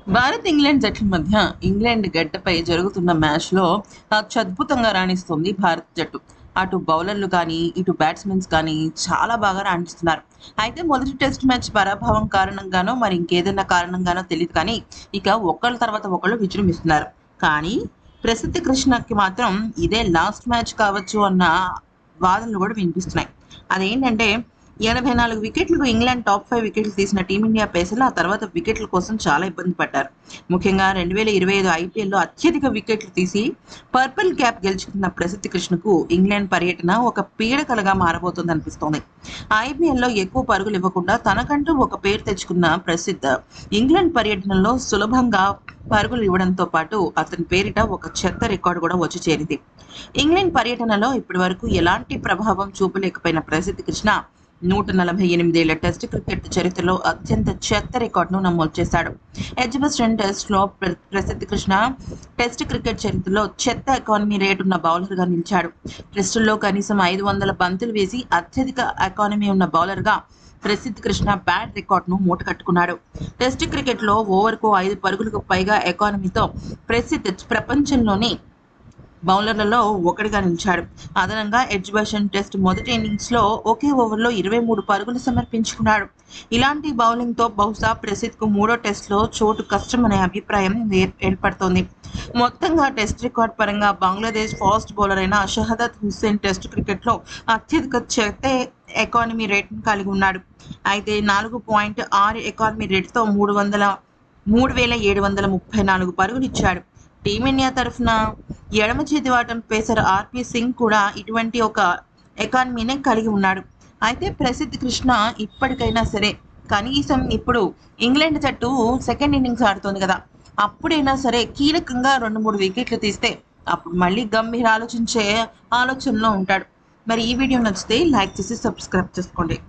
Bharat England జట్ల మధ్య England గడ్డపై జరుగుతున్న మ్యాచ్లో అత్యద్భుతంగా రాణిస్తుంది భారత్ జట్టు. అటు బౌలర్లు కానీ ఇటు బ్యాట్స్మెన్స్ కానీ చాలా బాగా రాణిస్తున్నారు. అయితే మొదటి టెస్ట్ మ్యాచ్ పరాభవం కారణంగానో మరి ఇంకేదైనా కారణంగానో తెలియదు కానీ ఇక ఒకళ్ళ తర్వాత ఒకళ్ళు విజృంభిస్తున్నారు. కానీ ప్రసిద్ధ కృష్ణకి మాత్రం ఇదే లాస్ట్ మ్యాచ్ కావచ్చు అన్న వాదనలు కూడా వినిపిస్తున్నాయి. అదేంటంటే 84 వికెట్లకు ఇంగ్లాండ్ టాప్ 5 వికెట్లు తీసిన టీమిండియా పేసర్లు ఆ తర్వాత వికెట్ల కోసం చాలా ఇబ్బంది పడ్డారు. ముఖ్యంగా 2025 ఐపీఎల్లో అత్యధిక వికెట్లు తీసి పర్పుల్ క్యాప్ గెలుచుకున్న ప్రసిద్ధ కృష్ణకు ఇంగ్లాండ్ పర్యటన ఒక పీడకలగా మారబోతుంది అనిపిస్తోంది. ఐపీఎల్లో ఎక్కువ పరుగులు ఇవ్వకుండా తనకంటూ ఒక పేరు తెచ్చుకున్న ప్రసిద్ధ ఇంగ్లాండ్ పర్యటనలో సులభంగా పరుగులు ఇవ్వడంతో పాటు అతని పేరిట ఒక చెత్త రికార్డు కూడా వచ్చి చేరింది. ఇంగ్లాండ్ పర్యటనలో ఇప్పటి వరకు ఎలాంటి ప్రభావం చూపలేకపోయిన ప్రసిద్ధ కృష్ణ 148 టెస్ట్ క్రికెట్ చరిత్రలో అత్యంత చెత్త రికార్డును నమోదు చేశాడు. ఎడ్జ్బాస్టన్ టెస్ట్లో ప్రసిద్ధ కృష్ణ టెస్ట్ క్రికెట్ చరిత్రలో చెత్త ఎకానమీ రేట్ ఉన్న బౌలర్గా నిలిచాడు. టెస్టుల్లో కనీసం 500 బంతులు వేసి అత్యధిక ఎకానమీ ఉన్న బౌలర్గా ప్రసిద్ధ కృష్ణ బ్యాడ్ రికార్డును మూటకట్టుకున్నాడు. టెస్ట్ క్రికెట్లో ఓవర్కు 5 పరుగులకు పైగా ఎకానమీతో ప్రసిద్ధ ప్రపంచంలోని బౌలర్లలో ఒకటిగా నిలిచాడు. అదనంగా ఎడ్జ్బాస్టన్ టెస్ట్ మొదటి ఇన్నింగ్స్లో ఒకే ఓవర్లో 23 పరుగులు సమర్పించుకున్నాడు. ఇలాంటి బౌలింగ్తో బహుశా ప్రసిద్ధ్కు మూడో టెస్ట్లో చోటు కష్టమనే అభిప్రాయం ఏర్పడుతోంది. మొత్తంగా టెస్ట్ రికార్డ్ పరంగా బంగ్లాదేశ్ ఫాస్ట్ బౌలర్ అయిన షహదత్ హుస్సేన్ టెస్ట్ క్రికెట్లో అత్యధిక చెత్త ఎకానమీ రేట్ను కలిగి ఉన్నాడు. అయితే 4.6 ఎకానమీ రేటుతో 3,734 పరుగులు ఇచ్చాడు. టీమిండియా తరఫున ఎడమ చేతివాటం పేసర్ ఆర్పి సింగ్ కూడా ఇటువంటి ఒక ఎకానమీనే కలిగి ఉన్నాడు. అయితే ప్రసిద్ధ కృష్ణ ఇప్పటికైనా సరే కనీసం ఇప్పుడు ఇంగ్లాండ్ జట్టు సెకండ్ ఇన్నింగ్స్ ఆడుతోంది కదా, అప్పుడైనా సరే కీలకంగా 2-3 వికెట్లు తీస్తే అప్పుడు మళ్ళీ గంభీర ఆలోచించే ఆలోచనలో ఉంటాడు. మరి ఈ వీడియో నచ్చితే లైక్ చేసి సబ్స్క్రైబ్ చేసుకోండి.